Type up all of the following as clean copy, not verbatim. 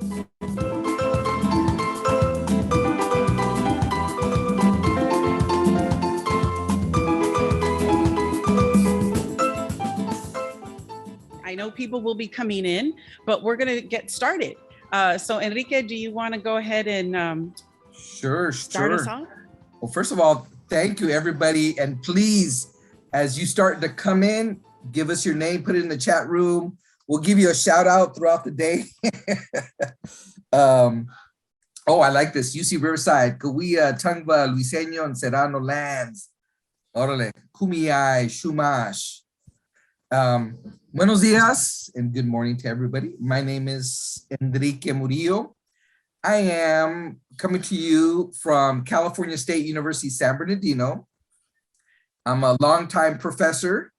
I know people will be coming in, but we're going to get started. So Enrique, do you want to go ahead and start us off? Well, first of all, thank you, everybody. And please, as you start to come in, give us your name, put it in the chat room. We'll give you a shout out throughout the day. Oh, I like this. UC Riverside, Cahuilla, Tungva, Luiseño, and Serrano lands. Orale, Kumiai, Shumash. Buenos dias and good morning to everybody. My name is Enrique Murillo. I am coming to you from California State University, San Bernardino. I'm a longtime professor,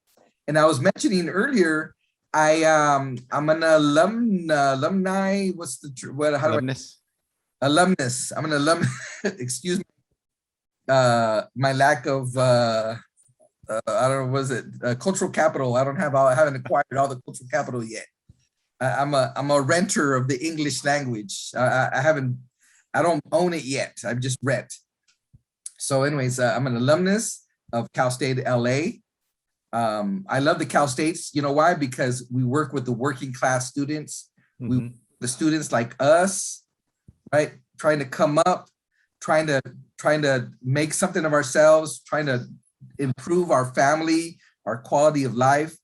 and I was mentioning earlier, I'm an alumni. What's the alumnus? Alumnus. I'm an alum. Excuse me. My lack of I don't know, was it cultural capital? I haven't acquired all the cultural capital yet. I'm a renter of the English language. I don't own it yet. I'm just rent. So anyways, I'm an alumnus of Cal State LA. I love the Cal States. You know why? Because we work with the working class students. Mm-hmm. The students like us, right? Trying to come up, trying to make something of ourselves, trying to improve our family, our quality of life.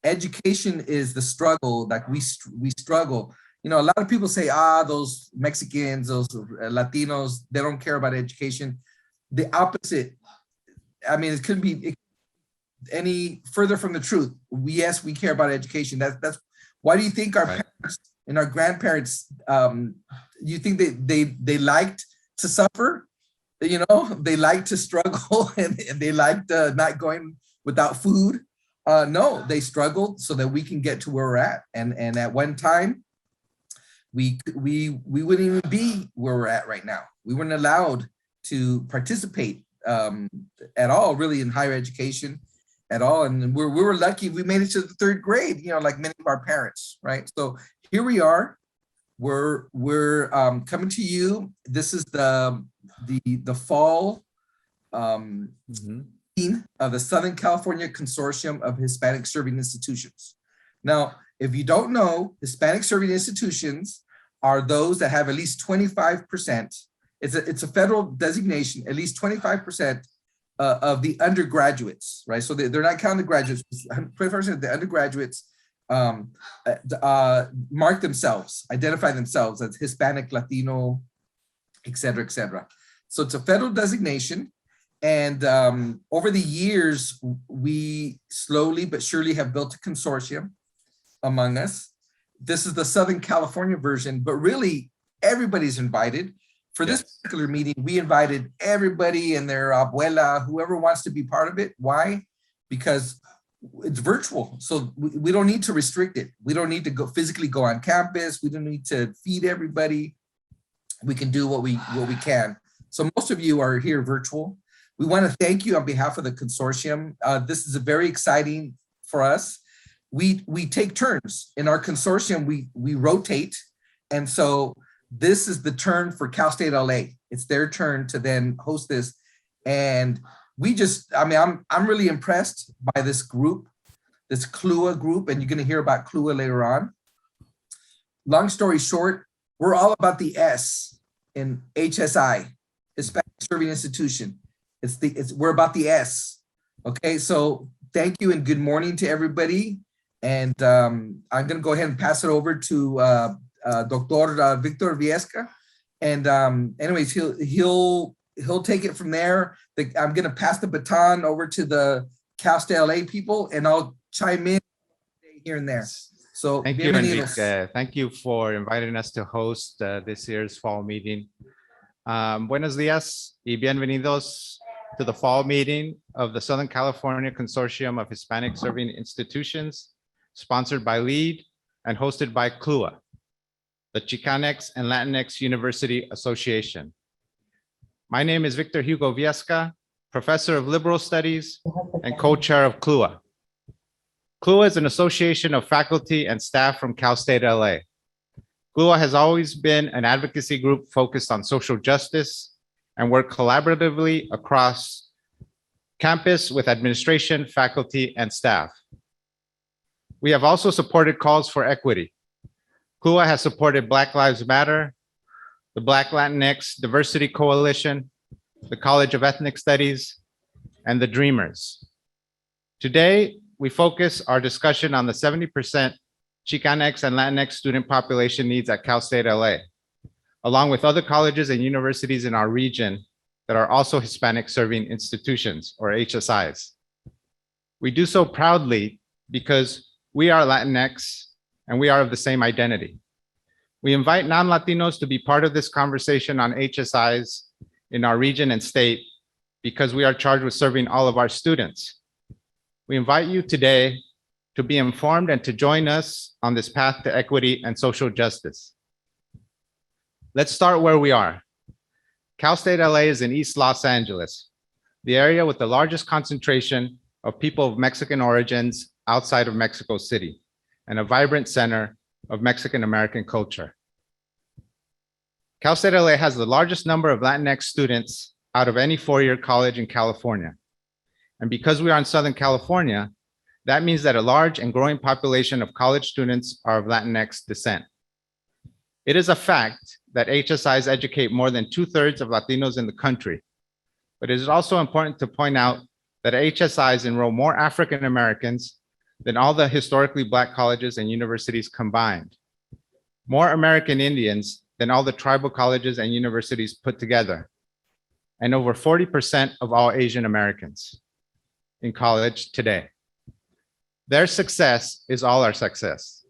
Education is the struggle that we struggle. You know, a lot of people say, those Mexicans, those Latinos, they don't care about education. The opposite. I mean, it couldn't be any further from the truth. Yes, we care about education. That's why do you think our parents and our grandparents, you think they liked to suffer? You know, they like to struggle and they liked not going without food. No, they struggled so that we can get to where we're at. And at one time, we wouldn't even be where we're at right now. We weren't allowed to participate at all, really, in higher education at all. And we were lucky we made it to the third grade, you know, like many of our parents, right? So here we are. We're coming to you. This is the fall meeting of the Southern California Consortium of Hispanic Serving Institutions. Now, if you don't know, Hispanic Serving Institutions are those that have at least 25%. It's a federal designation, at least 25% of the undergraduates, right? So they're not counting the graduates, 25% of the undergraduates mark themselves, identify themselves as Hispanic, Latino, et cetera, et cetera. So it's a federal designation. And over the years, we slowly but surely have built a consortium among us. This is the Southern California version, but really everybody's invited. For this particular meeting, we invited everybody and their abuela, whoever wants to be part of it. Why? Because it's virtual, so we don't need to restrict it. We don't need to physically go on campus. We don't need to feed everybody. We can do what we can. So most of you are here virtual. We want to thank you on behalf of the consortium. This is very exciting for us. We take turns in our consortium. We rotate, and so this is the turn for Cal State LA. It's their turn to then host this, and I'm really impressed by this group, this CLUA group, and you're going to hear about CLUA later on. Long story short, we're all about the S in HSI, Hispanic Serving Institution. We're about the S. Okay, so thank you and good morning to everybody. And I'm going to go ahead and pass it over to Dr. Victor Viesca. And anyways, he'll take it from there. I'm going to pass the baton over to the Cal State LA people, and I'll chime in here and there. So thank you, Enrique. Thank you for inviting us to host this year's fall meeting. Buenos días y bienvenidos to the fall meeting of the Southern California Consortium of Hispanic Serving Institutions, sponsored by LEAD and hosted by CLUA, the Chicanx and Latinx University Association. My name is Victor Hugo Viesca, professor of liberal studies and co-chair of CLUA. CLUA is an association of faculty and staff from Cal State LA. CLUA has always been an advocacy group focused on social justice and work collaboratively across campus with administration, faculty, and staff. We have also supported calls for equity. CLUA has supported Black Lives Matter, the Black Latinx Diversity Coalition, the College of Ethnic Studies, and the Dreamers. Today, we focus our discussion on the 70% Chicanx and Latinx student population needs at Cal State LA, along with other colleges and universities in our region that are also Hispanic serving institutions, or HSIs. We do so proudly because we are Latinx and we are of the same identity. We invite non-Latinos to be part of this conversation on HSIs in our region and state because we are charged with serving all of our students. We invite you today to be informed and to join us on this path to equity and social justice. Let's start where we are. Cal State LA is in East Los Angeles, the area with the largest concentration of people of Mexican origins outside of Mexico City, and a vibrant center of Mexican American culture. Cal State LA has the largest number of Latinx students out of any four-year college in California. And because we are in Southern California, that means that a large and growing population of college students are of Latinx descent. It is a fact that HSIs educate more than 2/3 of Latinos in the country, but it is also important to point out that HSIs enroll more African Americans than all the historically Black colleges and universities combined, more American Indians than all the tribal colleges and universities put together, and over 40% of all Asian Americans in college today. Their success is all our success.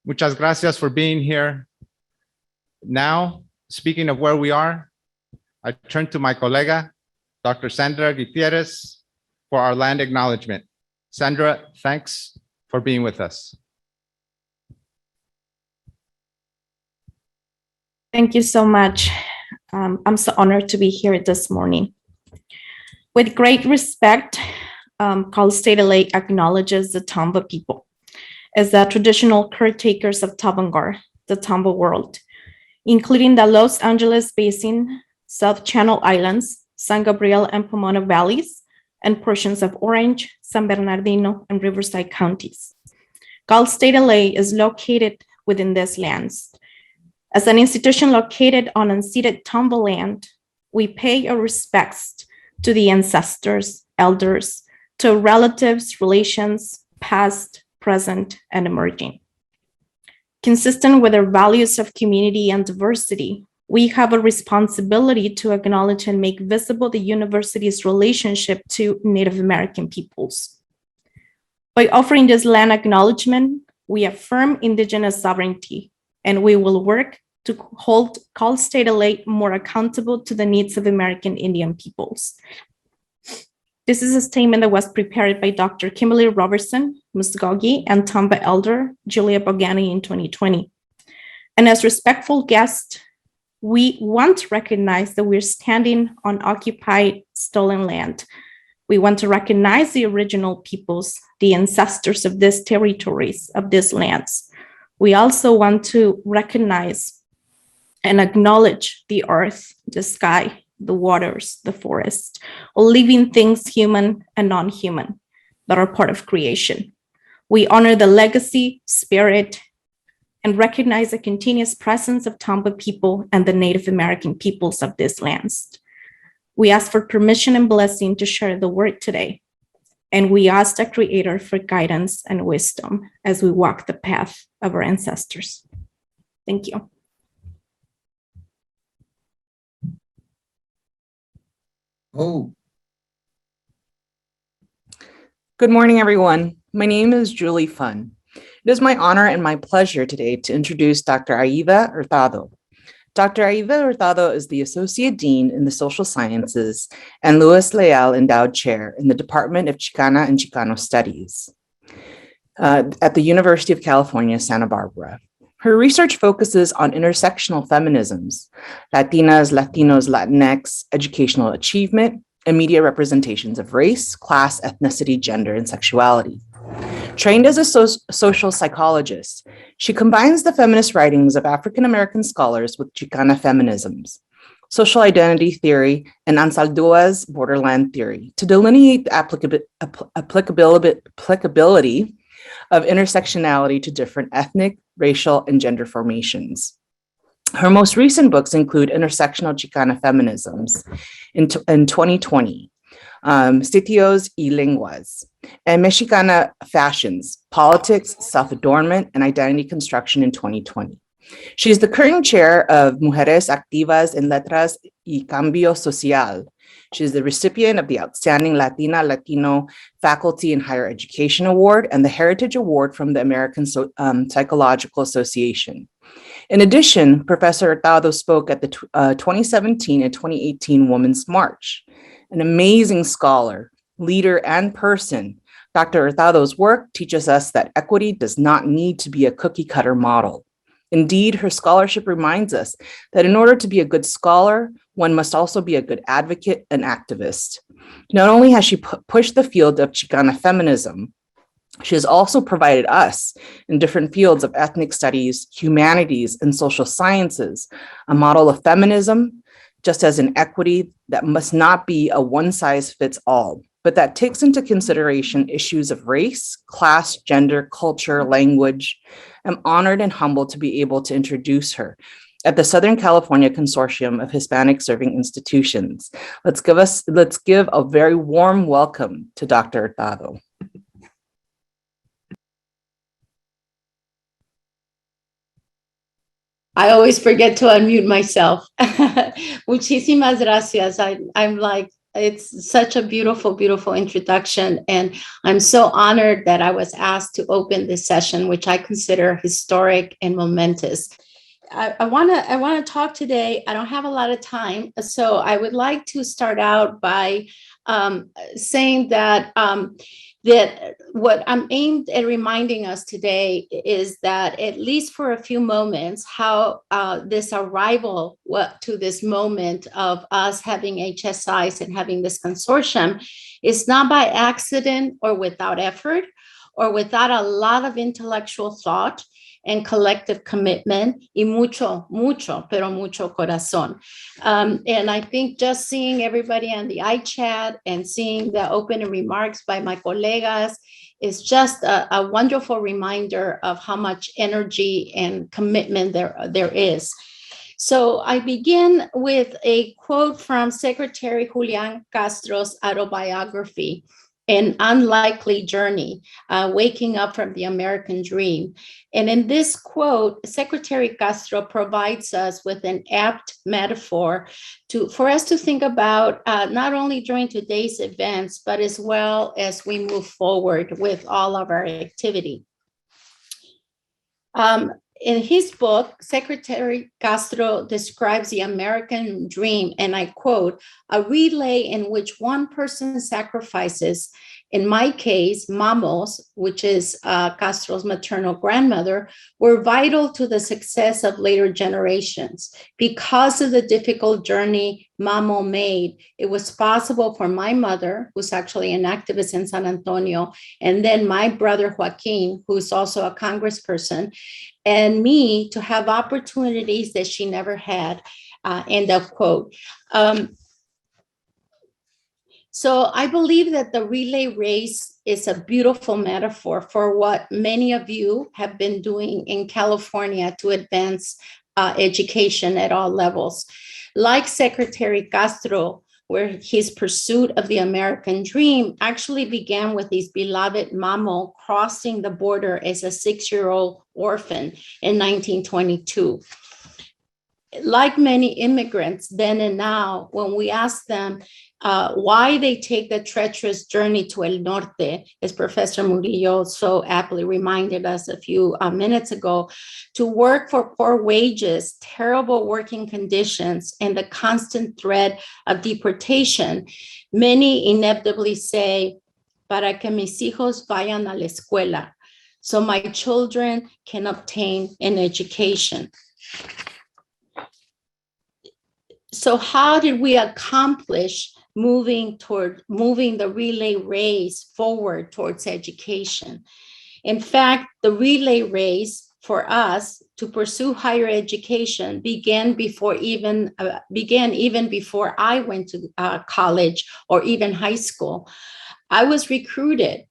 Muchas gracias for being here. Now, speaking of where we are, I turn to my colega, Dr. Sandra Gutierrez, for our land acknowledgement. Sandra, thanks for being with us. Thank you so much. I'm so honored to be here this morning. With great respect, Cal State LA acknowledges the Tomba people as the traditional caretakers of Tabangar, the Tomba world, including the Los Angeles Basin, South Channel Islands, San Gabriel and Pomona Valleys, and portions of Orange, San Bernardino, and Riverside counties. Cal State LA is located within these lands. As an institution located on unceded Tomba land, we pay our respects to the ancestors, elders, to relatives, relations, past, present, and emerging. Consistent with our values of community and diversity, we have a responsibility to acknowledge and make visible the university's relationship to Native American peoples. By offering this land acknowledgement, we affirm Indigenous sovereignty, and we will work to hold Cal State LA more accountable to the needs of American Indian peoples. This is a statement that was prepared by Dr. Kimberly Robertson, Muscogee, and Tomba Elder Julia Bogani in 2020. And as respectful guests, we want to recognize that we're standing on occupied, stolen land. We want to recognize the original peoples, the ancestors of these territories, of these lands. We also want to recognize and acknowledge the earth, the sky, the waters, the forest, all living things, human and non-human, that are part of creation. We honor the legacy, spirit, and recognize the continuous presence of Tomba people and the Native American peoples of these lands. We ask for permission and blessing to share the word today, and we ask the Creator for guidance and wisdom as we walk the path of our ancestors. Thank you. Oh, Good morning, everyone. My name is Julie Fun. It is my honor and my pleasure today to introduce Dr. Aida Hurtado. Dr. Aida Hurtado is the Associate Dean in the Social Sciences and Luis Leal Endowed Chair in the Department of Chicana and Chicano Studies at the University of California, Santa Barbara. Her research focuses on intersectional feminisms, Latinas, Latinos, Latinx, educational achievement, and media representations of race, class, ethnicity, gender, and sexuality. Trained as a social psychologist, she combines the feminist writings of African-American scholars with Chicana feminisms, social identity theory, and Anzaldua's borderland theory to delineate the applicability of intersectionality to different ethnic, racial, and gender formations. Her most recent books include Intersectional Chicana Feminisms in 2020, Sitios y Lenguas, and Mexicana Fashions, Politics, Self-Adornment, and Identity Construction in 2020. She is the current chair of Mujeres Activas en Letras y Cambio Social. She is the recipient of the Outstanding Latino Faculty in Higher Education Award and the Heritage Award from the American Psychological Association. In addition, Professor Hurtado spoke at the 2017 and 2018 Women's March. An amazing scholar, leader, and person, Dr. Hurtado's work teaches us that equity does not need to be a cookie-cutter model. Indeed, her scholarship reminds us that in order to be a good scholar, one must also be a good advocate and activist. Not only has she pushed the field of Chicana feminism, she has also provided us, in different fields of ethnic studies, humanities, and social sciences, a model of feminism, just as in equity, that must not be a one-size-fits-all, but that takes into consideration issues of race, class, gender, culture, language. I'm honored and humbled to be able to introduce her at the Southern California Consortium of Hispanic Serving Institutions. Let's give a very warm welcome to Dr. Hurtado. I always forget to unmute myself. Muchísimas gracias. I'm like, it's such a beautiful, beautiful introduction. And I'm so honored that I was asked to open this session, which I consider historic and momentous. I want to talk today. I don't have a lot of time. So I would like to start out by saying that that what I'm aimed at reminding us today is that, at least for a few moments, how this arrival to this moment of us having HSIs and having this consortium is not by accident or without effort or without a lot of intellectual thought and collective commitment, y mucho, pero mucho corazón. And I think just seeing everybody on the iChat and seeing the opening remarks by my colegas is just a wonderful reminder of how much energy and commitment there is. So I begin with a quote from Secretary Julian Castro's autobiography, An Unlikely Journey, Waking Up from the American Dream. And in this quote, Secretary Castro provides us with an apt metaphor for us to think about not only during today's events, but as well as we move forward with all of our activity. In his book, Secretary Castro describes the American dream, and I quote, a relay in which one person sacrifices, in my case, Mamos, which is Castro's maternal grandmother, were vital to the success of later generations. Because of the difficult journey Mamo made, it was possible for my mother, who's actually an activist in San Antonio, and then my brother Joaquin, who's also a congressperson, and me to have opportunities that she never had, end of quote. So I believe that the relay race is a beautiful metaphor for what many of you have been doing in California to advance education at all levels. Like Secretary Castro, where his pursuit of the American dream actually began with his beloved Mamo crossing the border as a 6-year-old orphan in 1922. Like many immigrants then and now, when we ask them why they take the treacherous journey to El Norte, as Professor Murillo so aptly reminded us a few minutes ago, to work for poor wages, terrible working conditions, and the constant threat of deportation, many inevitably say, para que mis hijos vayan a la escuela, so my children can obtain an education. So how did we accomplish moving the relay race forward towards education? In fact, the relay race for us to pursue higher education began even before I went to college or even high school. I was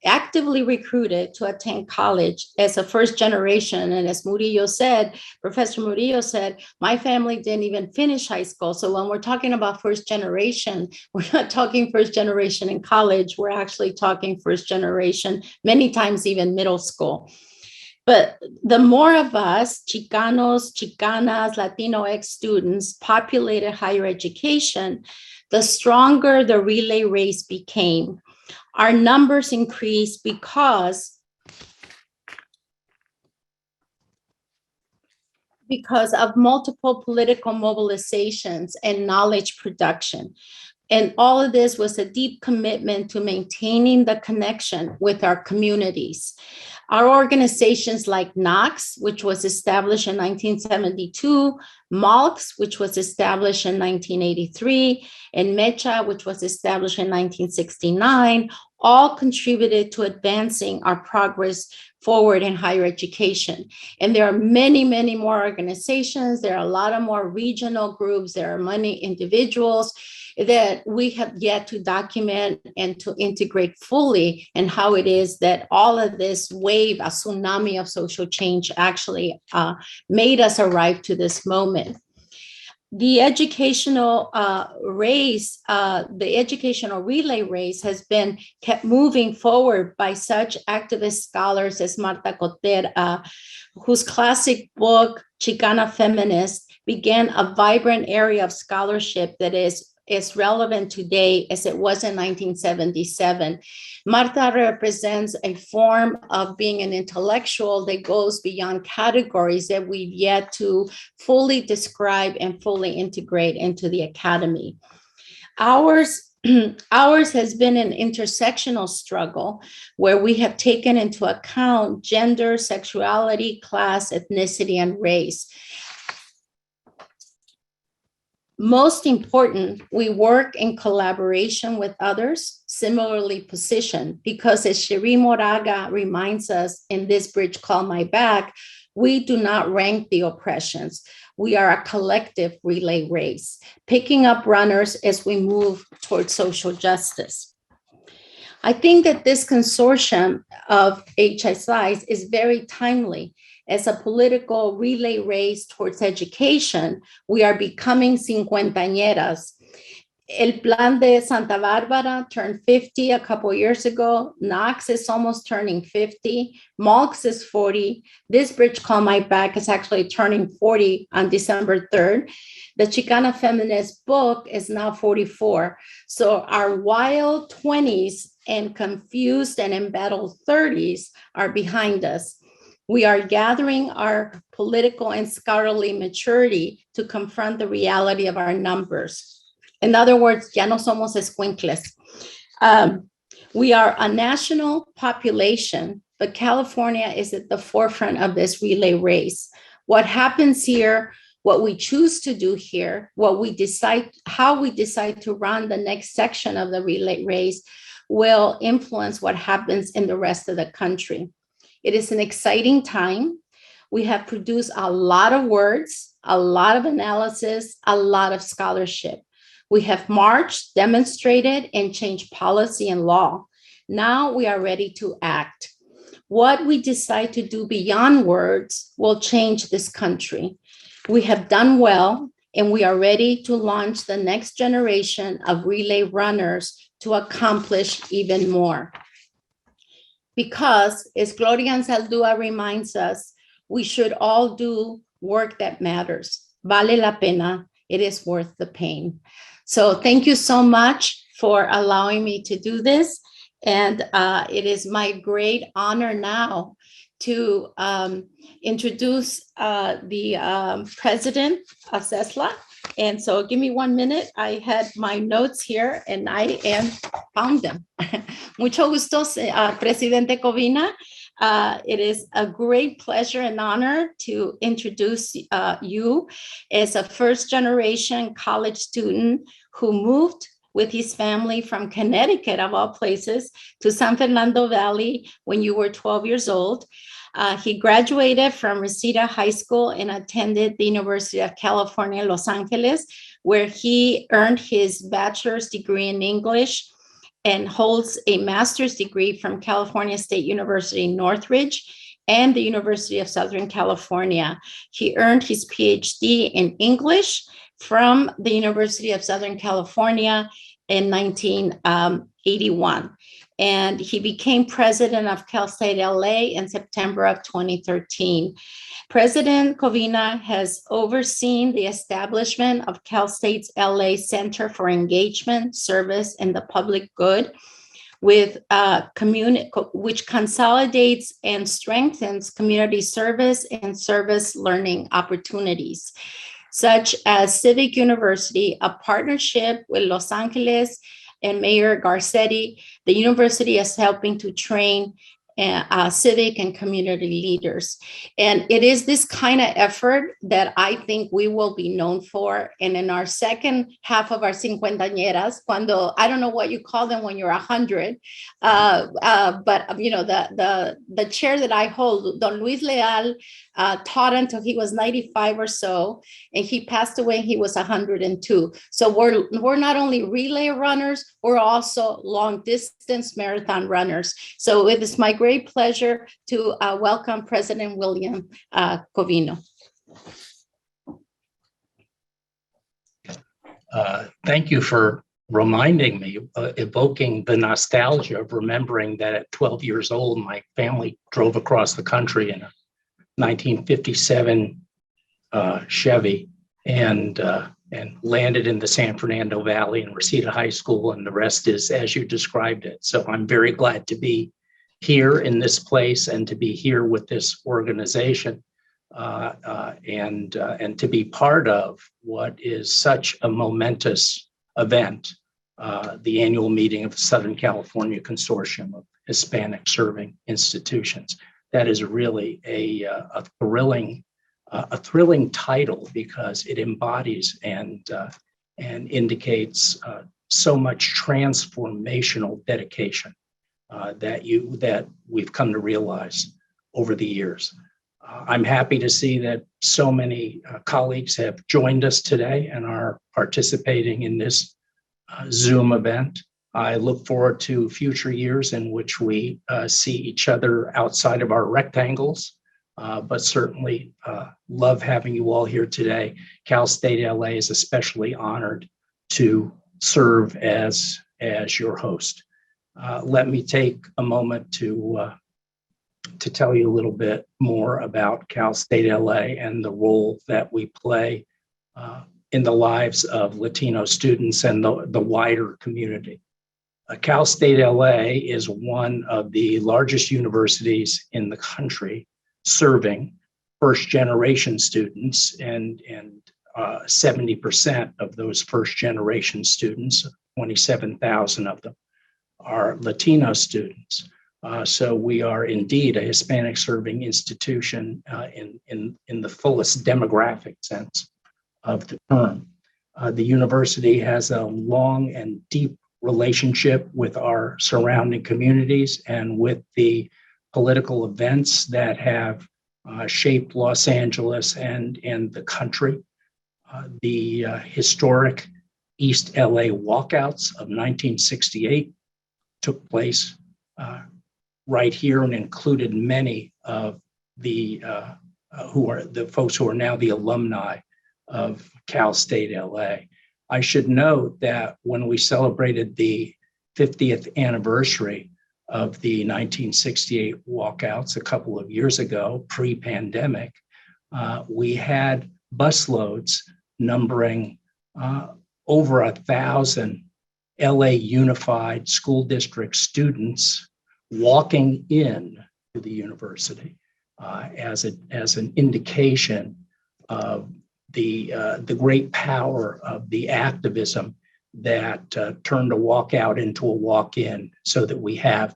actively recruited to attend college as a first generation. And as Professor Murillo said, my family didn't even finish high school. So when we're talking about first generation, we're not talking first generation in college. We're actually talking first generation, many times even middle school. But the more of us, Chicanos, Chicanas, Latinx students populated higher education, the stronger the relay race became. Our numbers increased because of multiple political mobilizations and knowledge production. And all of this was a deep commitment to maintaining the connection with our communities. Our organizations like NOX, which was established in 1972, MALX, which was established in 1983, and MECHA, which was established in 1969, all contributed to advancing our progress forward in higher education. And there are many, many more organizations. There are a lot of more regional groups. There are many individuals that we have yet to document and to integrate fully, and how it is that all of this wave, a tsunami of social change, actually made us arrive to this moment. The educational race, the educational relay race has been kept moving forward by such activist scholars as Marta Cotter, whose classic book, Chicana Feminist, began a vibrant area of scholarship that is as relevant today as it was in 1977. Marta represents a form of being an intellectual that goes beyond categories that we've yet to fully describe and fully integrate into the academy. Ours has been an intersectional struggle where we have taken into account gender, sexuality, class, ethnicity, and race. Most important, we work in collaboration with others similarly positioned, because as Cherie Moraga reminds us in this bridge called My Back, we do not rank the oppressions. We are a collective relay race, picking up runners as we move towards social justice. I think that this consortium of HSIs is very timely. As a political relay race towards education, we are becoming cincuentañeras. El Plan de Santa Barbara turned 50 a couple of years ago. Knox is almost turning 50. MALX is 40. This bridge called My Back is actually turning 40 on December 3rd. The Chicana Feminist book is now 44. So our wild 20s and confused and embattled 30s are behind us. We are gathering our political and scholarly maturity to confront the reality of our numbers. In other words, ya no somos escuincles. We are a national population, but California is at the forefront of this relay race. What happens here, what we choose to do here, what we decide, how we decide to run the next section of the relay race will influence what happens in the rest of the country. It is an exciting time. We have produced a lot of words, a lot of analysis, a lot of scholarship. We have marched, demonstrated, and changed policy and law. Now we are ready to act. What we decide to do beyond words will change this country. We have done well, and we are ready to launch the next generation of relay runners to accomplish even more. Because, as Gloria Anzaldúa reminds us, we should all do work that matters. Vale la pena. It is worth the pain. So thank you so much for allowing me to do this. And it is my great honor now to introduce the president of CESLA. And so give me 1 minute. I had my notes here and I found them. Mucho gusto, Presidente Covino. It is a great pleasure and honor to introduce you as a first generation college student who moved with his family from Connecticut, of all places, to San Fernando Valley when you were 12 years old. He graduated from Reseda High School and attended the University of California, Los Angeles, where he earned his bachelor's degree in English and holds a master's degree from California State University, Northridge, and the University of Southern California. He earned his PhD in English from the University of Southern California in 1981. And he became president of Cal State LA in September of 2013. President Covino has overseen the establishment of Cal State's LA Center for Engagement, Service, and the Public Good, with which consolidates and strengthens community service and service learning opportunities, such as Civic University, a partnership with Los Angeles and Mayor Garcetti. The university is helping to train civic and community leaders. And it is this kind of effort that I think we will be known for. And in our second half of our cincuentañeras, cuando, I don't know what you call them when you're 100, but you know, the chair that I hold, Don Luis Leal, taught until he was 95 or so, and he passed away when he was 102. So we're not only relay runners, we're also long distance marathon runners. So it is my great pleasure to welcome President William Covino. Thank you for reminding me, evoking the nostalgia of remembering that at 12 years old, my family drove across the country in a 1957 Chevy and landed in the San Fernando Valley and Reseda High School, and the rest is as you described it. So I'm very glad to be here in this place and to be here with this organization and to be part of what is such a momentous event, the annual meeting of the Southern California Consortium of Hispanic Serving Institutions. That is really a thrilling title because it embodies and indicates so much transformational dedication that we've come to realize over the years. I'm happy to see that so many colleagues have joined us today and are participating in this Zoom event. I look forward to future years in which we see each other outside of our rectangles, but certainly love having you all here today. Cal State LA is especially honored to serve as your host. Let me take a moment to tell you a little bit more about Cal State LA and the role that we play in the lives of Latino students and the wider community. Cal State LA is one of the largest universities in the country serving first-generation students, and 70% of those first-generation students, 27,000 of them, are Latino students. So we are indeed a Hispanic serving institution in the fullest demographic sense of the term. The university has a long and deep relationship with our surrounding communities and with the political events that have shaped Los Angeles and the country. The historic East LA walkouts of 1968 took place right here and included many of the folks who are now the alumni of Cal State LA. I should note that when we celebrated the 50th anniversary of the 1968 walkouts a couple of years ago, pre-pandemic, we had busloads numbering over 1,000 LA Unified School District students walking in to the university as an indication of the great power of the activism that turned a walkout into a walk-in, so that we have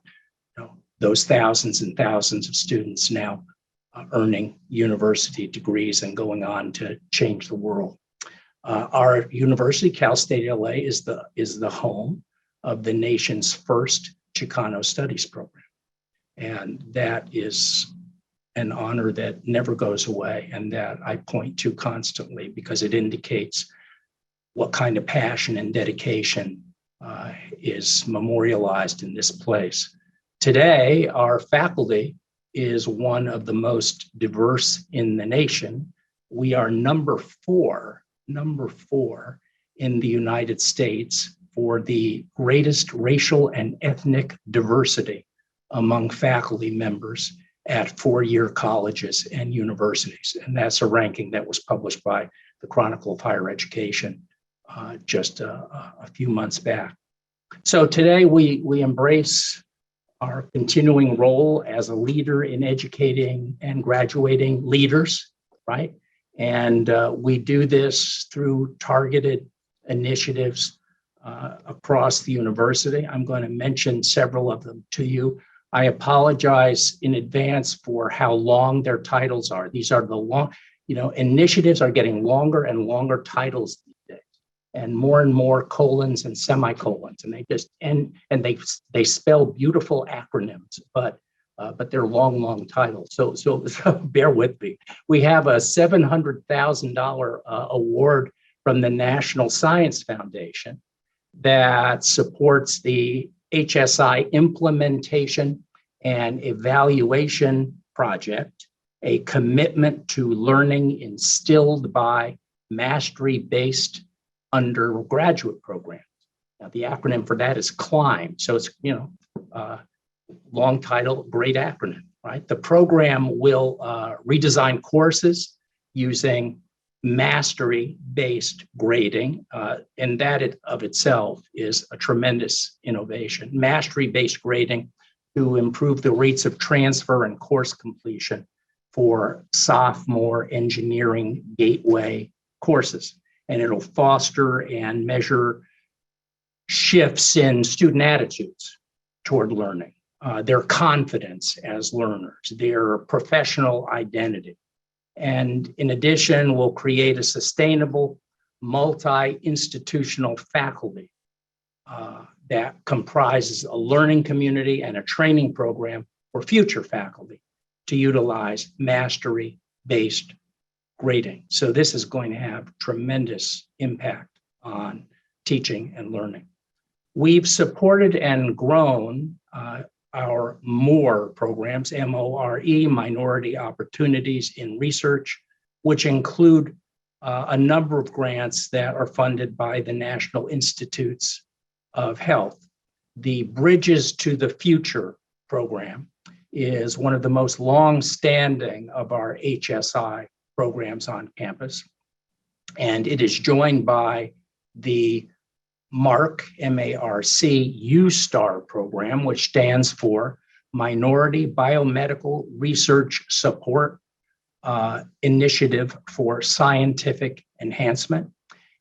those thousands and thousands of students now earning university degrees and going on to change the world. Our university, Cal State LA, is the home of the nation's first Chicano studies program. And that is an honor that never goes away and that I point to constantly because it indicates what kind of passion and dedication is memorialized in this place. Today, our faculty is one of the most diverse in the nation. We are number four in the United States for the greatest racial and ethnic diversity among faculty members at four-year colleges and universities. And that's a ranking that was published by the Chronicle of Higher Education just a few months back. So today we embrace our continuing role as a leader in educating and graduating leaders, right? And we do this through targeted initiatives across the university. I'm going to mention several of them to you. I apologize in advance for how long their titles are. These are the long, initiatives are getting longer and longer titles these days, and more colons and semicolons, and they just and they spell beautiful acronyms, but they're long titles. So bear with me. We have a $700,000 award from the National Science Foundation that supports the HSI implementation and evaluation project, a commitment to learning instilled by mastery-based undergraduate programs. Now, the acronym for that is CLIMB. So it's, long title, great acronym, right? The program will redesign courses using mastery-based grading, and that of itself is a tremendous innovation. Mastery-based grading to improve the rates of transfer and course completion for sophomore engineering gateway courses. And it'll foster and measure shifts in student attitudes toward learning, their confidence as learners, their professional identity. And in addition, we'll create a sustainable multi-institutional faculty that comprises a learning community and a training program for future faculty to utilize mastery-based grading. So this is going to have tremendous impact on teaching and learning. We've supported and grown our MORE programs, M-O-R-E, Minority Opportunities in Research, which include a number of grants that are funded by the National Institutes of Health. The Bridges to the Future program is one of the most long-standing of our HSI programs on campus, and it is joined by the MARC, M-A-R-C, U-STAR program, which stands for Minority Biomedical Research Support Initiative for Scientific Enhancement,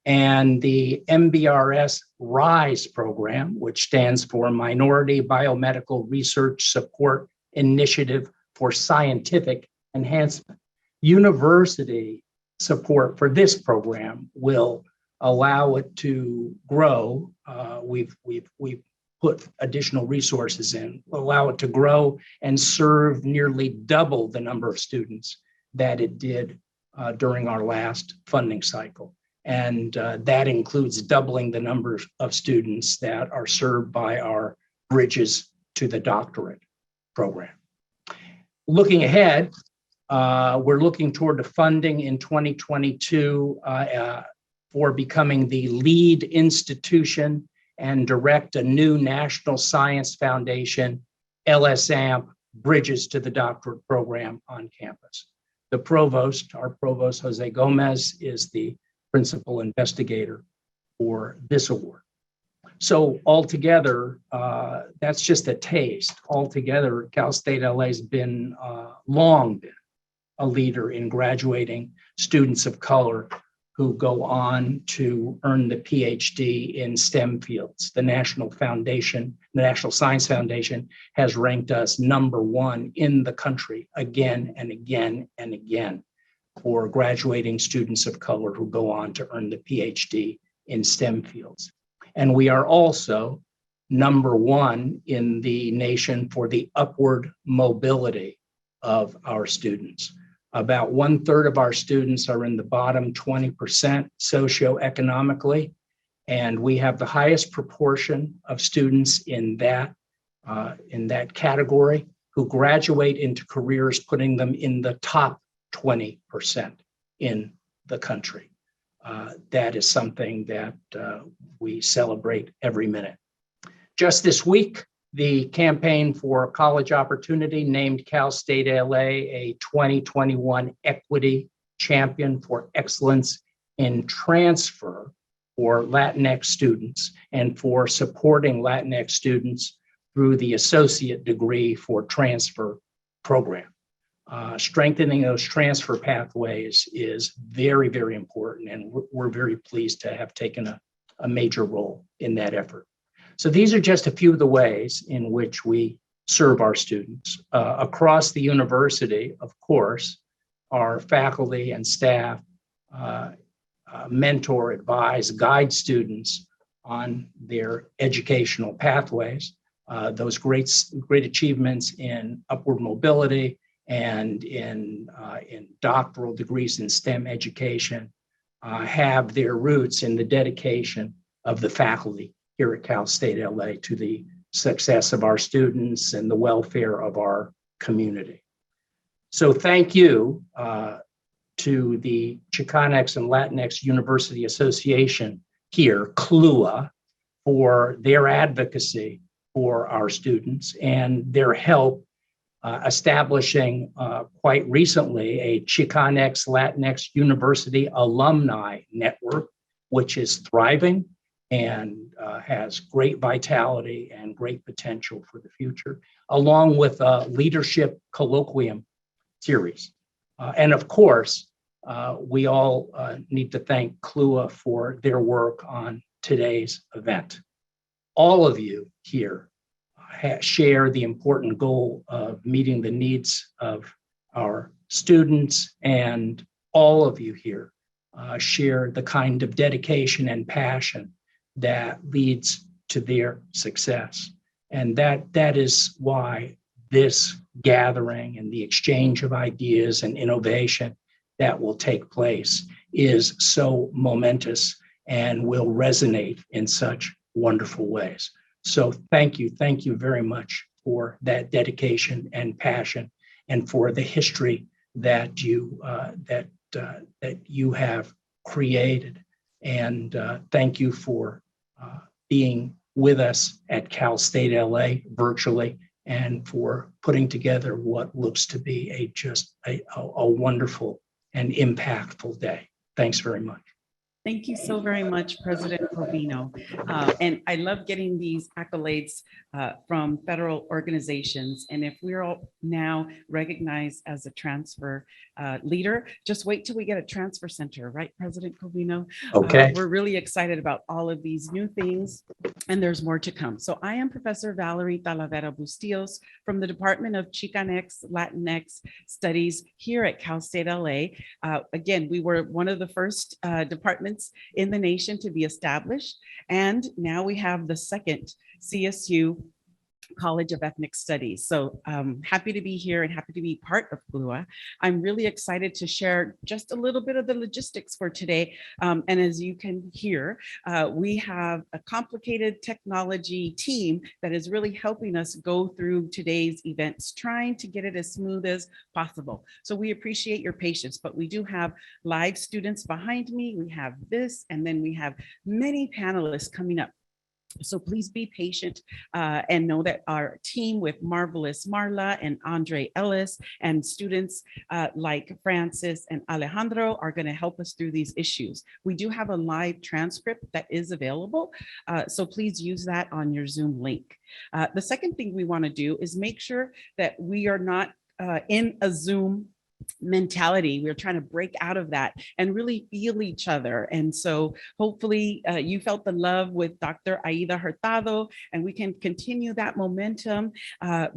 and the MBRS RISE program, which stands for Minority Biomedical Research Support Initiative for Scientific Enhancement. University support for this program will allow it to grow. We've put additional resources in, allow it to grow and serve nearly double the number of students that it did during our last funding cycle. And that includes doubling the number of students that are served by our Bridges to the Doctorate program. Looking ahead, we're looking toward the funding in 2022 for becoming the lead institution and direct a new National Science Foundation, LSAMP, Bridges to the Doctorate program on campus. The provost, our provost, Jose Gomez, is the principal investigator for this award. So altogether, that's just a taste. Altogether, Cal State LA has been long been a leader in graduating students of color who go on to earn the PhD in STEM fields. The National Science Foundation has ranked us #1 in the country again and again and again for graduating students of color who go on to earn the PhD in STEM fields. And we are also #1 in the nation for the upward mobility of our students. About 1/3 of our students are in the bottom 20% socioeconomically, and we have the highest proportion of students in that category who graduate into careers putting them in the top 20% in the country. That is something that we celebrate every minute. Just this week, the Campaign for College Opportunity named Cal State LA a 2021 Equity Champion for Excellence in Transfer for Latinx students and for supporting Latinx students through the Associate Degree for Transfer program. Strengthening those transfer pathways is very, very important, and we're very pleased to have taken a major role in that effort. So these are just a few of the ways in which we serve our students. Across the university, of course, our faculty and staff mentor, advise, guide students on their educational pathways. Those great achievements in upward mobility and in doctoral degrees in STEM education have their roots in the dedication of the faculty here at Cal State LA to the success of our students and the welfare of our community. So thank you to the Chicanx and Latinx University Association here, CLUA, for their advocacy for our students and their help establishing quite recently a Chicanx Latinx University Alumni Network, which is thriving and has great vitality and great potential for the future, along with a leadership colloquium series. And of course, we all need to thank CLUA for their work on today's event. All of you here share the important goal of meeting the needs of our students, and all of you here share the kind of dedication and passion that leads to their success. And that is why this gathering and the exchange of ideas and innovation that will take place is so momentous and will resonate in such wonderful ways. So thank you very much for that dedication and passion, and for the history that you have created. And thank you for being with us at Cal State LA virtually, and for putting together what looks to be a wonderful and impactful day. Thanks very much. Thank you so very much, President Covino. And I love getting these accolades from federal organizations. And if we're all now recognized as a transfer leader, just wait till we get a transfer center, right, President Covino? Okay. We're really excited about all of these new things, and there's more to come. So I am Professor Valerie Talavera-Bustillos from the Department of Chicanx Latinx Studies here at Cal State LA. Again, we were one of the first departments in the nation to be established. And now we have the second CSU College of Ethnic Studies. So happy to be here and happy to be part of CLUA. I'm really excited to share just a little bit of the logistics for today. And as you can hear, we have a complicated technology team that is really helping us go through today's events, trying to get it as smooth as possible. So we appreciate your patience, but we do have live students behind me. We have this, and then we have many panelists coming up. So please be patient and know that our team with Marvelous Marla and Andre Ellis and students like Francis and Alejandro are going to help us through these issues. We do have a live transcript that is available, so please use that on your Zoom link. The second thing we want to do is make sure that we are not in a Zoom mentality. We're trying to break out of that and really feel each other. And so hopefully you felt the love with Dr. Aida Hurtado, and we can continue that momentum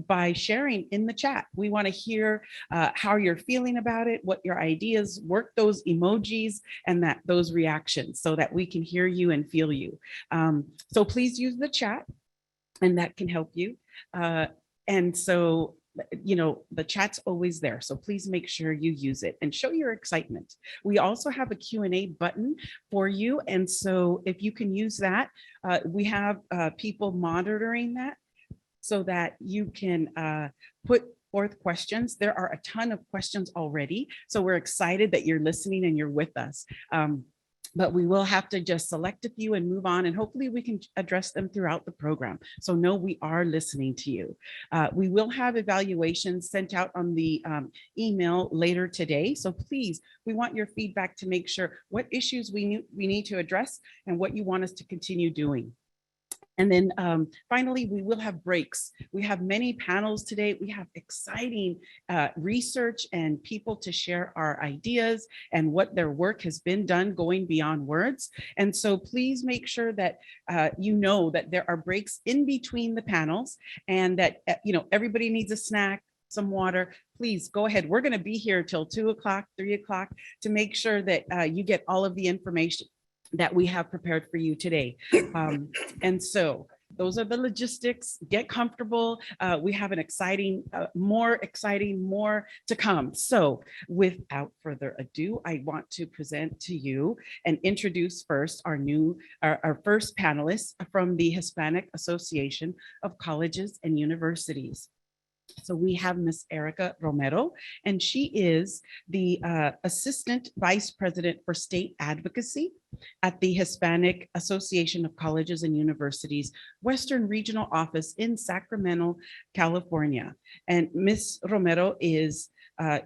by sharing in the chat. We want to hear how you're feeling about it, what your ideas, work those emojis and those reactions so that we can hear you and feel you. So please use the chat, and that can help you. And so, you know, the chat's always there. So please make sure you use it and show your excitement. We also have a Q&A button for you. And so if you can use that, we have people monitoring that so that you can put forth questions. There are a ton of questions already. So we're excited that you're listening and you're with us. But we will have to just select a few and move on, and hopefully we can address them throughout the program. So know we are listening to you. We will have evaluations sent out on the email later today. So please, we want your feedback to make sure what issues we need to address and what you want us to continue doing. And then finally, we will have breaks. We have many panels today. We have exciting research and people to share our ideas and what their work has been done going beyond words. And so please make sure that you know that there are breaks in between the panels, and that you know, everybody needs a snack, some water. Please go ahead. We're going to be here till 2 o'clock, 3 o'clock to make sure that you get all of the information that we have prepared for you today. And so those are the logistics. Get comfortable. We have an exciting, more to come. So without further ado, I want to present to you and introduce first our first panelist from the Hispanic Association of Colleges and Universities. So we have Miss Erica Romero, and she is the Assistant Vice President for State Advocacy at the Hispanic Association of Colleges and Universities Western Regional Office in Sacramento, California. And Miss Romero is,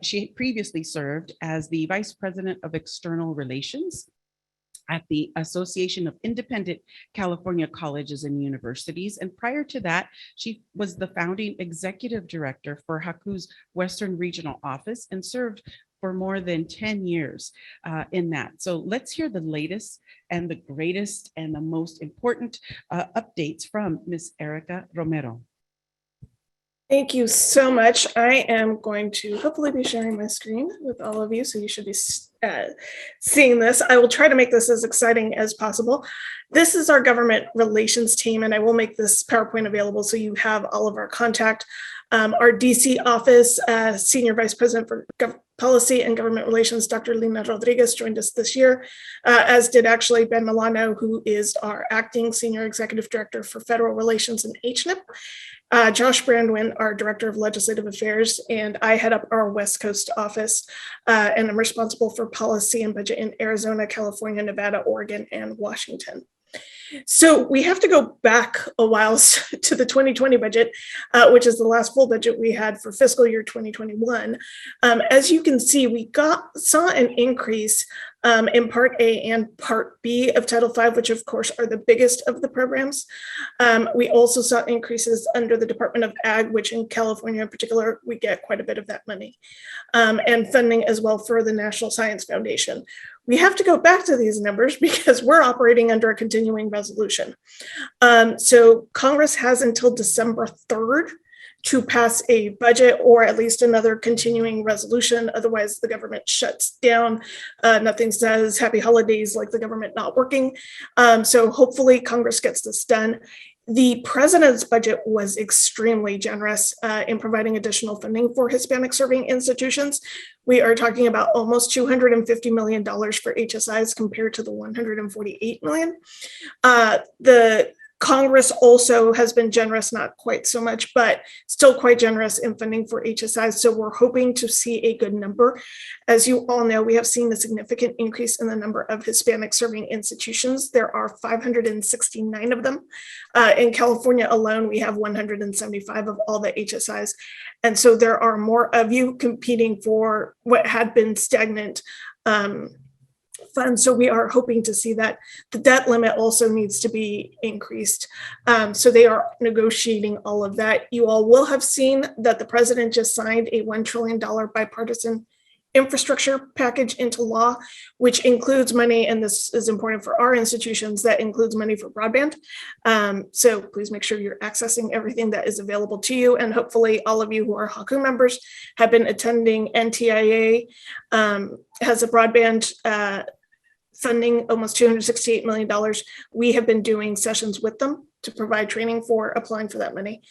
she previously served as the Vice President of External Relations at the Association of Independent California Colleges and Universities. And prior to that, she was the founding executive director for HACU's Western Regional Office and served for more than 10 years in that. So let's hear the latest and the greatest and the most important updates from Ms. Erica Romero. Thank you so much. I am going to hopefully be sharing my screen with all of you, so you should be seeing this. I will try to make this as exciting as possible. This is our government relations team, and I will make this PowerPoint available so you have all of our contact. Our DC office, Senior Vice President for Policy and Government Relations, Dr. Lina Rodriguez, joined us this year, as did actually Ben Milano, who is our acting Senior Executive Director for Federal Relations and HNIP. Josh Brandwin, our Director of Legislative Affairs, and I head up our West Coast office, and I'm responsible for policy and budget in Arizona, California, Nevada, Oregon, and Washington. So we have to go back a while to the 2020 budget, which is the last full budget we had for fiscal year 2021. As you can see, we saw an increase in Part A and Part B of Title V, which of course are the biggest of the programs. We also saw increases under the Department of Ag, which in California in particular, we get quite a bit of that money, and funding as well for the National Science Foundation. We have to go back to these numbers because we're operating under a continuing resolution. So Congress has until December 3rd to pass a budget or at least another continuing resolution. Otherwise, the government shuts down. Nothing says happy holidays like the government not working. So hopefully Congress gets this done. The president's budget was extremely generous in providing additional funding for Hispanic serving institutions. We are talking about almost $250 million for HSIs compared to the $148 million. The Congress also has been generous, not quite so much, but still quite generous in funding for HSIs. So we're hoping to see a good number. As you all know, we have seen a significant increase in the number of Hispanic serving institutions. There are 569 of them. In California alone, we have 175 of all the HSIs. And so there are more of you competing for what had been stagnant funds. So we are hoping to see that the debt limit also needs to be increased. So they are negotiating all of that. You all will have seen that the president just signed a $1 trillion bipartisan infrastructure package into law, which includes money, and this is important for our institutions, that includes money for broadband. So please make sure you're accessing everything that is available to you. And hopefully all of you who are HAKU members have been attending. NTIA has a broadband funding, almost $268 million. We have been doing sessions with them to provide training for applying for that money.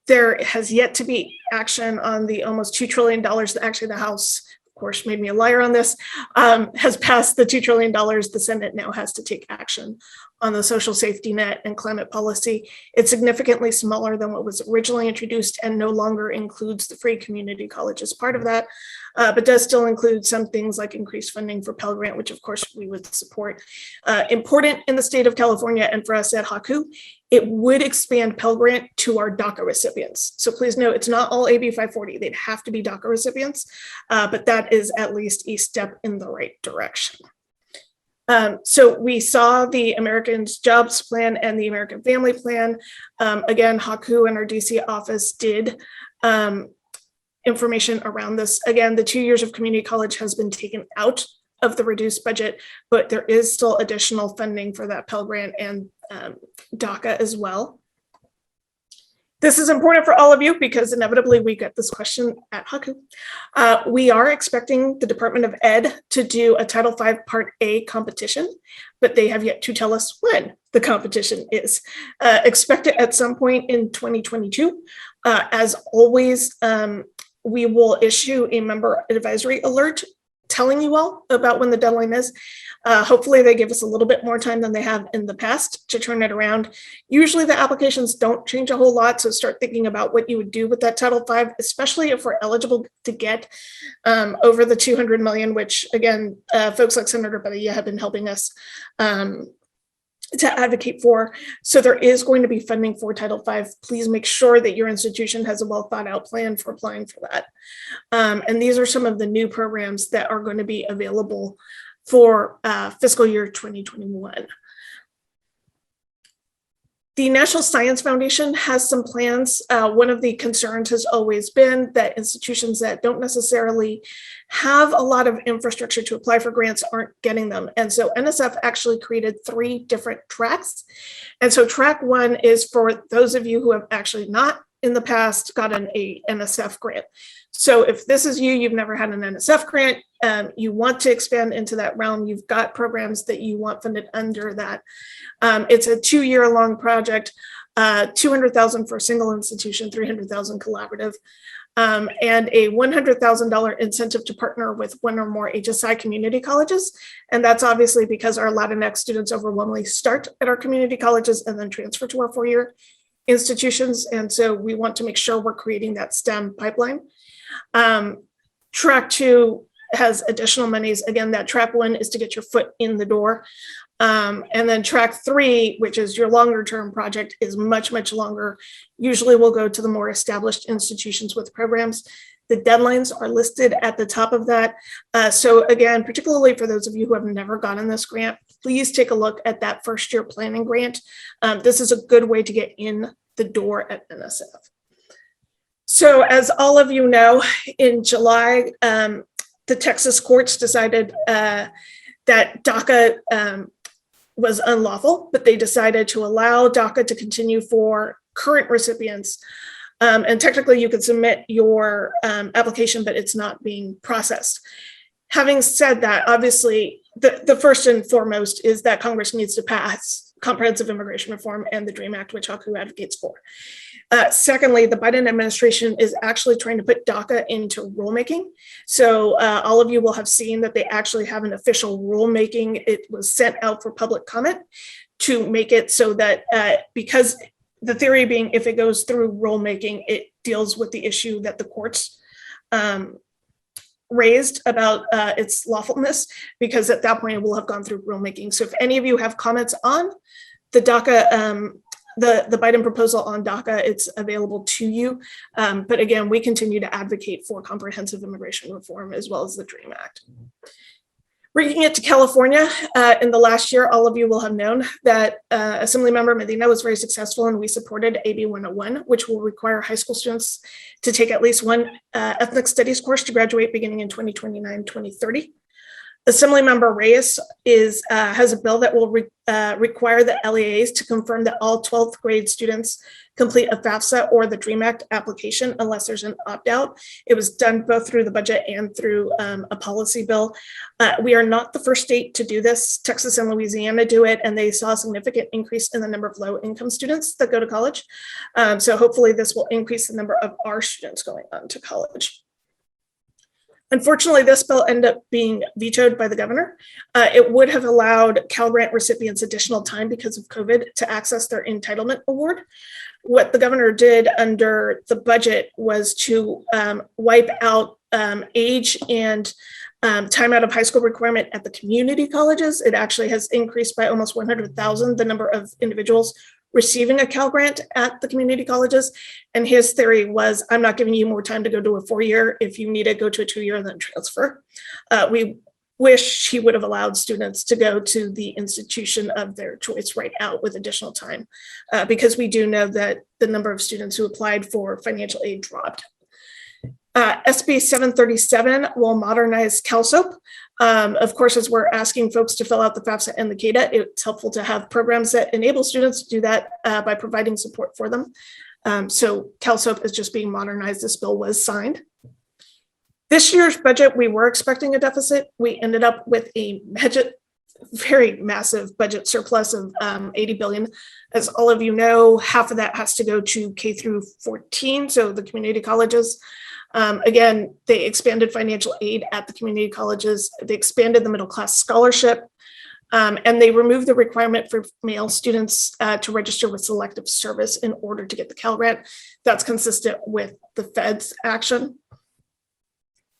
There has yet to be action on the almost $2 trillion that actually the House, of course, made me a liar on this, has passed the $2 trillion. The Senate now has to take action on the social safety net and climate policy. It's significantly smaller than what was originally introduced and no longer includes the free community college as part of that, but does still include some things like increased funding for Pell Grant, which of course we would support. Important in the state of California and for us at HAKU, it would expand Pell Grant to our DACA recipients. So please note, it's not all AB 540. They'd have to be DACA recipients, but that is at least a step in the right direction. So we saw the Americans Jobs Plan and the American Family Plan. Again, HAKU and our DC office did information around this. Again, the 2 years of community college has been taken out of the reduced budget, but there is still additional funding for that Pell Grant and DACA as well. This is important for all of you because inevitably we get this question at HAKU. We are expecting the Department of Ed to do a Title V Part A competition, but they have yet to tell us when the competition is. Expect it at some point in 2022. As always, we will issue a member advisory alert telling you all about when the deadline is. Hopefully they give us a little bit more time than they have in the past to turn it around. Usually the applications don't change a whole lot, so start thinking about what you would do with that Title V, especially if we're eligible to get over the 200 million, which again, folks like Senator Padilla have been helping us to advocate for. So there is going to be funding for Title V. Please make sure that your institution has a well thought out plan for applying for that. And these are some of the new programs that are going to be available for fiscal year 2021. The National Science Foundation has some plans. One of the concerns has always been that institutions that don't necessarily have a lot of infrastructure to apply for grants aren't getting them. And so NSF actually created 3 different tracks. And so track 1 is for those of you who have actually not in the past gotten a NSF grant. So if this is you, you've never had an NSF grant, you want to expand into that realm, you've got programs that you want funded under that. It's a 2-year-long project, $200,000 for a single institution, $300,000 collaborative, and a $100,000 incentive to partner with 1 or more HSI community colleges. And that's obviously because our Latinx students overwhelmingly start at our community colleges and then transfer to our 4-year institutions. And so we want to make sure we're creating that STEM pipeline. Track 2 has additional monies. Again, that track 1 is to get your foot in the door. And then track 3, which is your longer term project, is much, much longer. Usually we'll go to the more established institutions with programs. The deadlines are listed at the top of that. So again, particularly for those of you who have never gotten this grant, please take a look at that first year planning grant. This is a good way to get in the door at NSF. So as all of you know, in July, the Texas courts decided that DACA was unlawful, but they decided to allow DACA to continue for current recipients. And technically you could submit your application, but it's not being processed. Having said that, obviously, the first and foremost is that Congress needs to pass comprehensive immigration reform and the DREAM Act, which HAKU advocates for. Secondly, the Biden administration is actually trying to put DACA into rulemaking. So all of you will have seen that they actually have an official rulemaking. It was sent out for public comment to make it so that because the theory being if it goes through rulemaking, it deals with the issue that the courts raised about its lawfulness, because at that point it will have gone through rulemaking. So if any of you have comments on the DACA, the Biden proposal on DACA, it's available to you. But again, we continue to advocate for comprehensive immigration reform as well as the DREAM Act. Bringing it to California, in the last year, all of you will have known that Assemblymember Medina was very successful, and we supported AB 101, which will require high school students to take at least one ethnic studies course to graduate beginning in 2029-2030. Assemblymember Reyes has a bill that will require the LEAs to confirm that all 12th grade students complete a FAFSA or the DREAM Act application unless there's an opt-out. It was done both through the budget and through a policy bill. We are not the first state to do this. Texas and Louisiana do it, and they saw a significant increase in the number of low-income students that go to college. So hopefully this will increase the number of our students going on to college. Unfortunately, this bill ended up being vetoed by the governor. It would have allowed Cal Grant recipients additional time because of COVID to access their entitlement award. What the governor did under the budget was to wipe out age and time out of high school requirement at the community colleges. It actually has increased by almost 100,000 the number of individuals receiving a Cal Grant at the community colleges. And his theory was, I'm not giving you more time to go to a 4-year. If you need to go to a 2-year, then transfer. We wish he would have allowed students to go to the institution of their choice right out with additional time, because we do know that the number of students who applied for financial aid dropped. SB 737 will modernize CalSOAP. Of course, as we're asking folks to fill out the FAFSA and the CADA, it's helpful to have programs that enable students to do that by providing support for them. So CalSOAP is just being modernized. This bill was signed. This year's budget, we were expecting a deficit. We ended up with a very massive budget surplus of 80 billion. As all of you know, half of that has to go to K through 14, so the community colleges. Again, they expanded financial aid at the community colleges. They expanded the middle class scholarship, and they removed the requirement for male students to register with selective service in order to get the Cal Grant. That's consistent with the Fed's action.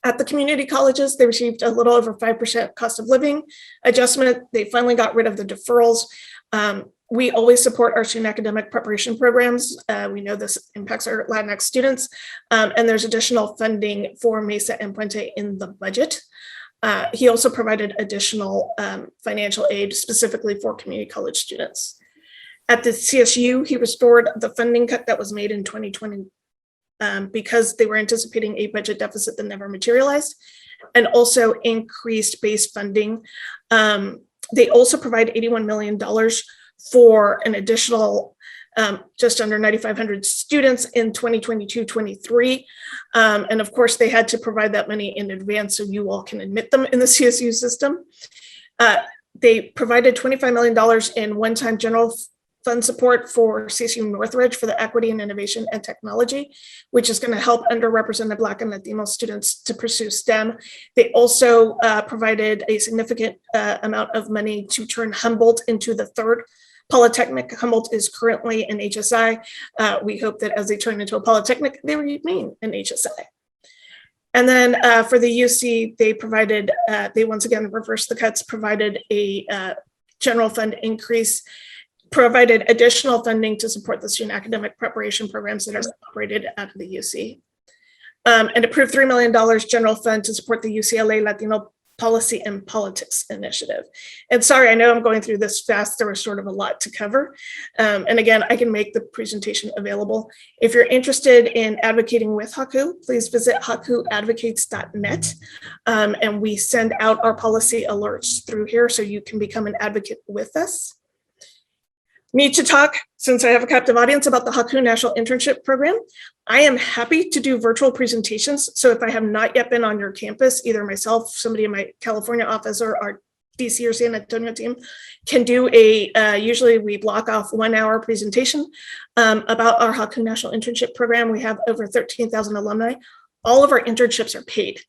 At the community colleges, they received a little over 5% cost of living adjustment. They finally got rid of the deferrals. We always support our student academic preparation programs. We know this impacts our Latinx students, and there's additional funding for Mesa and Puente in the budget. He also provided additional financial aid specifically for community college students. At the CSU, he restored the funding cut that was made in 2020 because they were anticipating a budget deficit that never materialized, and also increased base funding. They also provide $81 million for an additional just under 9,500 students in 2022-23. And of course, they had to provide that money in advance so you all can admit them in the CSU system. They provided $25 million in one-time general fund support for CSU Northridge for the equity and innovation and technology, which is going to help underrepresented Black and Latino students to pursue STEM. They also provided a significant amount of money to turn Humboldt into the third Polytechnic. Humboldt is currently an HSI. We hope that as they turn into a Polytechnic, they remain an HSI. And then for the UC, they provided, they once again reversed the cuts, provided a general fund increase, provided additional funding to support the student academic preparation programs that are operated out of the UC, and approved $3 million general fund to support the UCLA Latino Policy and Politics Initiative. And sorry, I know I'm going through this fast. There was sort of a lot to cover. And again, I can make the presentation available. If you're interested in advocating with HAKU, please visit hakuadvocates.net. And we send out our policy alerts through here so you can become an advocate with us. Need to talk, since I have a captive audience, about the HAKU National Internship Program. I am happy to do virtual presentations. So if I have not yet been on your campus, either myself, somebody in my California office, or our DC or San Antonio team can do a, usually we block off 1 hour presentation about our HAKU National Internship Program. We have over 13,000 alumni. All of our internships are paid.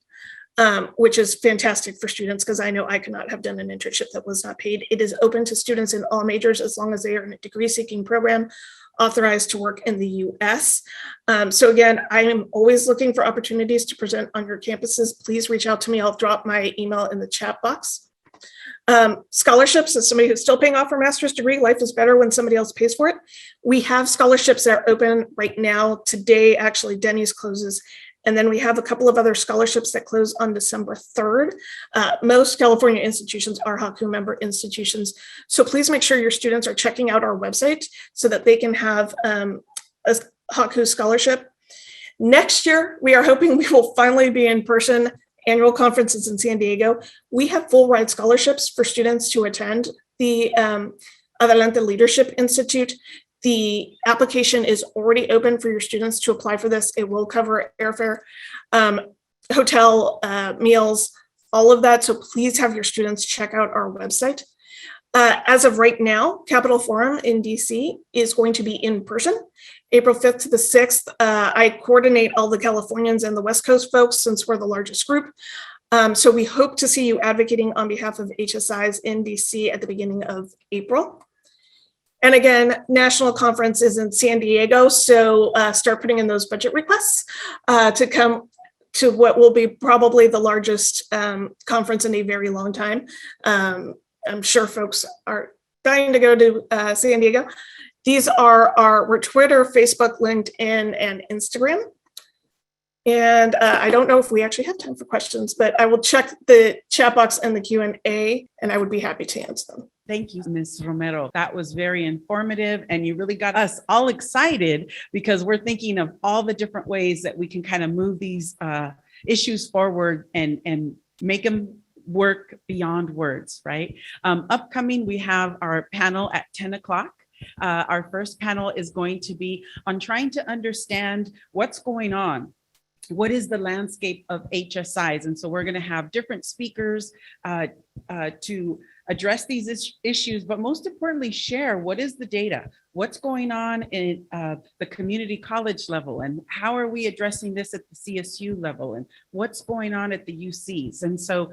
Which is fantastic for students, because I know I could not have done an internship that was not paid. It is open to students in all majors as long as they are in a degree-seeking program authorized to work in the US. So again, I am always looking for opportunities to present on your campuses. Please reach out to me. I'll drop my email in the chat box. Scholarships, as somebody who's still paying off her master's degree, life is better when somebody else pays for it. We have scholarships that are open right now. Today, actually, Denny's closes, And then we have a couple of other scholarships that close on December 3rd. Most California institutions are HAKU member institutions. So please make sure your students are checking out our website so that they can have a HAKU scholarship. Next year, we are hoping we will finally be in person. Annual conferences in San Diego. We have full ride scholarships for students to attend the Adelante Leadership Institute. The application is already open for your students to apply for this. It will cover airfare, hotel, meals, all of that. So please have your students check out our website. As of right now, Capitol Forum in DC is going to be in person, April 5th to the 6th. I coordinate all the Californians and the West Coast folks since we're the largest group. So we hope to see you advocating on behalf of HSIs in DC at the beginning of April. And again, national conference is in San Diego. So start putting in those budget requests to come to what will be probably the largest conference in a very long time. I'm sure folks are dying to go to San Diego. These are our Twitter, Facebook, LinkedIn, and Instagram. And I don't know if we actually have time for questions, but I will check the chat box and the Q&A, and I would be happy to answer them. Thank you, Ms. Romero. That was very informative, and you really got us all excited because we're thinking of all the different ways that we can kind of move these issues forward and make them work beyond words, right? Upcoming, we have our panel at 10 o'clock. Our first panel is going to be on trying to understand what's going on. What is the landscape of HSIs? And so we're going to have different speakers to address these issues, but most importantly, share what is the data, what's going on in the community college level, and how are we addressing this at the CSU level, and what's going on at the UCs. And so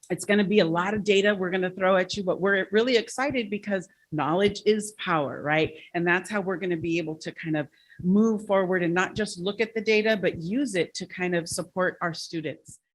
it's going to be a lot of data we're going to throw at you, but we're really excited because knowledge is power, right? And that's how we're going to be able to kind of move forward and not just look at the data, but use it to kind of support our students.